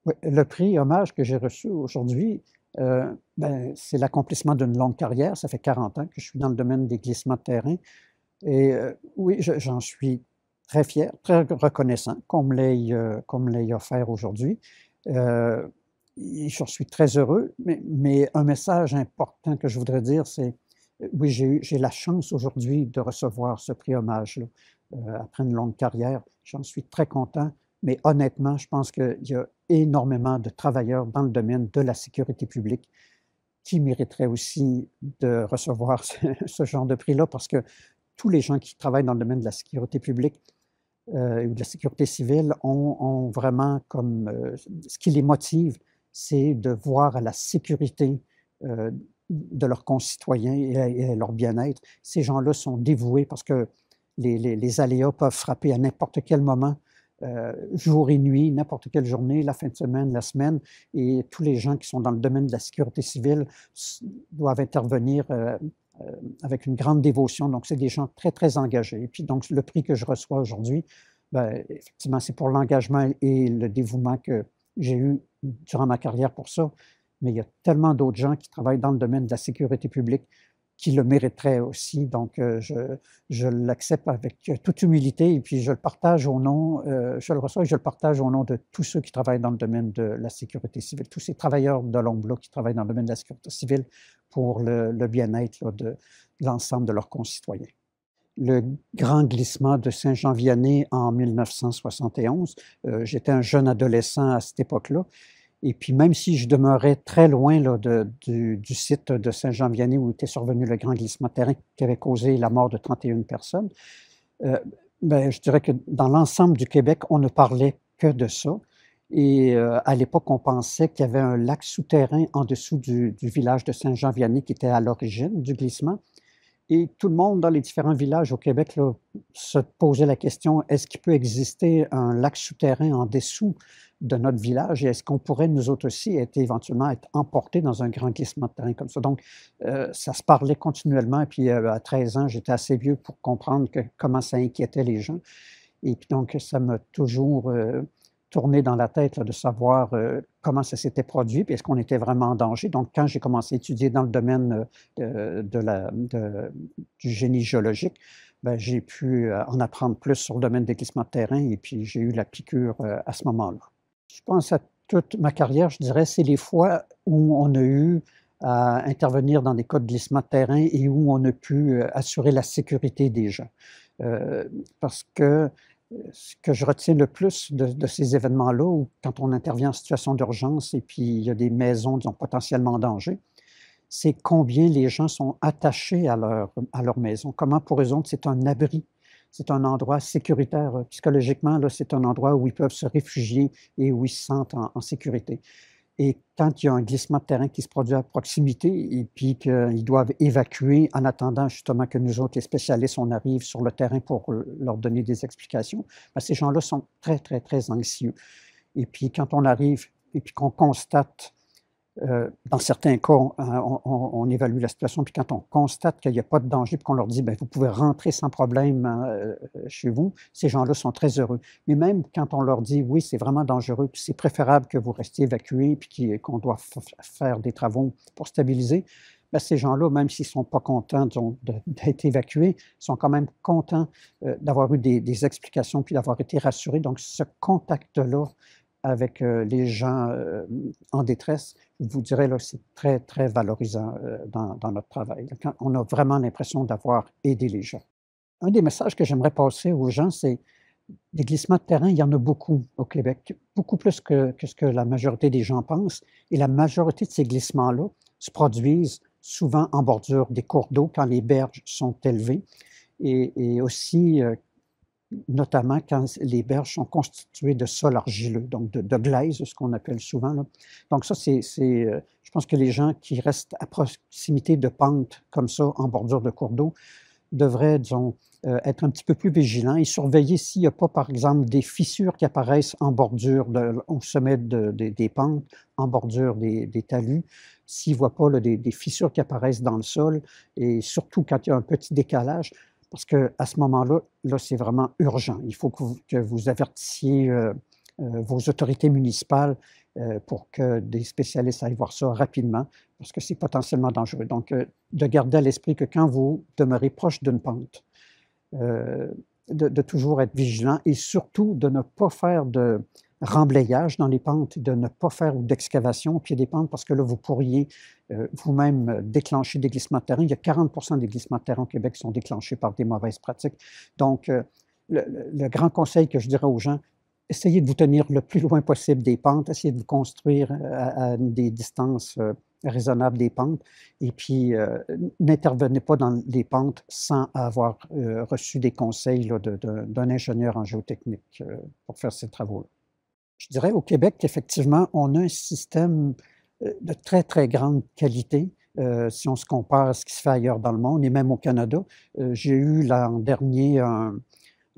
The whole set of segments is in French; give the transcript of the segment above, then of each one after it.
Oui, le prix hommage que j'ai reçu aujourd'hui, c'est l'accomplissement d'une longue carrière. Ça fait 40 ans que je suis dans le domaine des glissements de terrain et oui, j'en suis très fier, très reconnaissant qu'on me l'ait offert aujourd'hui. Heu, et j'en suis très heureux, mais un message important que je voudrais dire, c'est, oui, j'ai la chance aujourd'hui de recevoir ce prix hommage-là, après une longue carrière. J'en suis très content, mais honnêtement, je pense qu'il y a énormément de travailleurs dans le domaine de la sécurité publique qui mériteraient aussi de recevoir ce genre de prix-là parce que tous les gens qui travaillent dans le domaine de la sécurité publique, ou de la sécurité civile ont vraiment comme, ce qui les motive, c'est de voir à la sécurité, heu, de leurs concitoyens et à leur bien-être. Ces gens-là sont dévoués parce que les aléas peuvent frapper à n'importe quel moment, jour et nuit, n'importe quelle journée, la fin de semaine, la semaine, et tous les gens qui sont dans le domaine de la sécurité civile doivent intervenir, avec une grande dévotion. Donc, c'est des gens très, très engagés. Et puis, donc, le prix que je reçois aujourd'hui, effectivement, c'est pour l'engagement et le dévouement que j'ai eu durant ma carrière pour ça. Mais il y a tellement d'autres gens qui travaillent dans le domaine de la sécurité publique qui le mériteraient aussi. Donc, je l'accepte avec toute humilité et puis je le partage au nom, je le reçois et je le partage au nom de tous ceux qui travaillent dans le domaine de la sécurité civile, tous ces travailleurs de longue là qui travaillent dans le domaine de la sécurité civile pour le bien-être là, de l'ensemble de leurs concitoyens. Le grand glissement de Saint-Jean-Vianney en 1971, j'étais un jeune adolescent à cette époque-là et puis même si je demeurais très loin là du site de Saint-Jean-Vianney où était survenu le grand glissement de terrain qui avait causé la mort de 31 personnes, heu, je dirais que dans l'ensemble du Québec, on ne parlait que de ça et à l'époque, on pensait qu'il y avait un lac souterrain en dessous du village de Saint-Jean-Vianney qui était à l'origine du glissement et tout le monde dans les différents villages au Québec là, se posait la question: «Est-ce qu'il peut exister un lac souterrain en dessous de notre village et est-ce qu'on pourrait nous autres aussi être éventuellement être emportés dans un grand glissement de terrain comme ça?» Donc ça se parlait continuellement et puis, à 13 ans, j'étais assez vieux pour comprendre comment ça inquiétait les gens et puis donc ça m'a toujours, tourné dans la tête là, de savoir, comment ça s'était produit, puis est-ce qu'on était vraiment en danger. Donc quand j'ai commencé à étudier dans le domaine, du génie géologique, j'ai pu, en apprendre plus sur le domaine des glissements de terrain et puis j'ai eu la piqûre, à ce moment-là. Je pense à toute ma carrière, je dirais, c'est les fois où on a eu à intervenir dans des cas de glissement de terrain et où on a pu, assurer la sécurité des gens. Parce que, ce que je retiens le plus de ces événements-là où quand on intervient en situation d'urgence et puis il y a des maisons, disons, potentiellement en danger, c'est combien les gens sont attachés à leur maison. Comment pour eux autres, c'est un abri, c'est un endroit sécuritaire, psychologiquement, là, c'est un endroit où ils peuvent se réfugier et où ils se sentent en sécurité. Et quand il y a un glissement de terrain qui se produit à proximité et puis qu'ils doivent évacuer en attendant justement que nous autres, les spécialistes, on arrive sur le terrain pour, leur donner des explications, ces gens-là sont très, très, très anxieux. Et puis quand on arrive et puis qu'on constate, dans certains cas, on évalue la situation, puis quand on constate qu'il n'y a pas de danger, puis qu'on leur dit: Vous pouvez rentrer sans problème, hein, chez vous», ces gens-là sont très heureux. Mais même quand on leur dit: «Oui, c'est vraiment dangereux, puis c'est préférable que vous restiez évacués, puis qu'on doit faire des travaux pour stabiliser», ces gens-là, même s'ils ne sont pas contents, disons, d'être évacués, sont quand même contents, d'avoir eu des explications, puis d'avoir été rassurés. Donc ce contact-là avec, les gens, en détresse, je vous dirais là, c'est très, très valorisant, dans notre travail. Quand on a vraiment l'impression d'avoir aidé les gens. Un des messages que j'aimerais passer aux gens, c'est des glissements de terrain, il y en a beaucoup au Québec, beaucoup plus que ce que la majorité des gens pensent et la majorité de ces glissements-là se produisent souvent en bordure des cours d'eau quand les berges sont élevées et aussi, notamment quand les berges sont constituées de sol argileux, donc de glaise, ce qu'on appelle souvent, là. Donc ça, je pense que les gens qui restent à proximité de pentes comme ça, en bordure de cours d'eau, devraient, disons, être un petit peu plus vigilants et surveiller s'il n'y a pas, par exemple, des fissures qui apparaissent en bordure au sommet des pentes, en bordure des talus. S'ils ne voient pas là, des fissures qui apparaissent dans le sol et surtout quand il y a un petit décalage, parce qu'à ce moment-là, là, c'est vraiment urgent. Il faut que vous avertissiez, vos autorités municipales pour que des spécialistes aillent voir ça rapidement, parce que c'est potentiellement dangereux. Donc, de garder à l'esprit que quand vous demeurez proche d'une pente, de toujours être vigilant et surtout de ne pas faire de remblayage dans les pentes, de ne pas faire d'excavation au pied des pentes, parce que là, vous pourriez vous-même déclencher des glissements de terrain. Il y a 40 des glissements de terrain au Québec qui sont déclenchés par des mauvaises pratiques. Donc, le grand conseil que je dirais aux gens, essayez de vous tenir le plus loin possible des pentes, essayez de vous construire à des distances raisonnables des pentes, et puis n'intervenez pas dans les pentes sans avoir reçu des conseils là, d'un ingénieur en géotechnique pour faire ces travaux-là. Je dirais au Québec qu'effectivement, on a un système de très, très grande qualité si on se compare à ce qui se fait ailleurs dans le monde et même au Canada. J'ai eu l'an dernier un,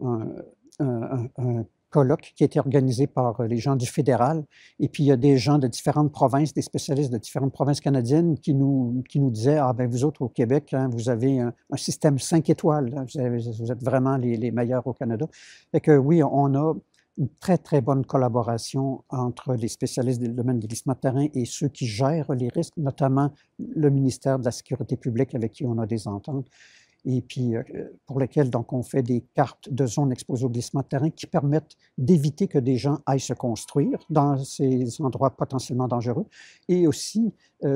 un colloque qui a été organisé par les gens du fédéral. Et puis, il y a des gens de différentes provinces, des spécialistes de différentes provinces canadiennes qui nous disaient, ah ben vous autres au Québec, hein, vous avez un système 5 étoiles, hein, vous êtes vraiment les meilleurs au Canada. Fait que oui, on a une très, très bonne collaboration entre les spécialistes du domaine des glissements de terrain et ceux qui gèrent les risques, notamment le ministère de la Sécurité publique avec qui on a des ententes et puis pour lesquels donc on fait des cartes de zones exposées au glissement de terrain qui permettent d'éviter que des gens aillent se construire dans ces endroits potentiellement dangereux et aussi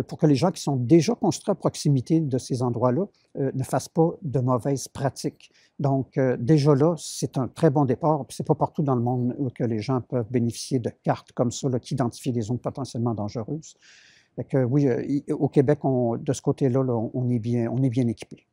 pour que les gens qui sont déjà construits à proximité de ces endroits-là ne fassent pas de mauvaises pratiques. Donc déjà là, c'est un très bon départ. C'est pas partout dans le monde que les gens peuvent bénéficier de cartes comme ça là, qui identifient des zones potentiellement dangereuses. Fait que, oui, au Québec, de ce côté-là, là, on est bien équipé.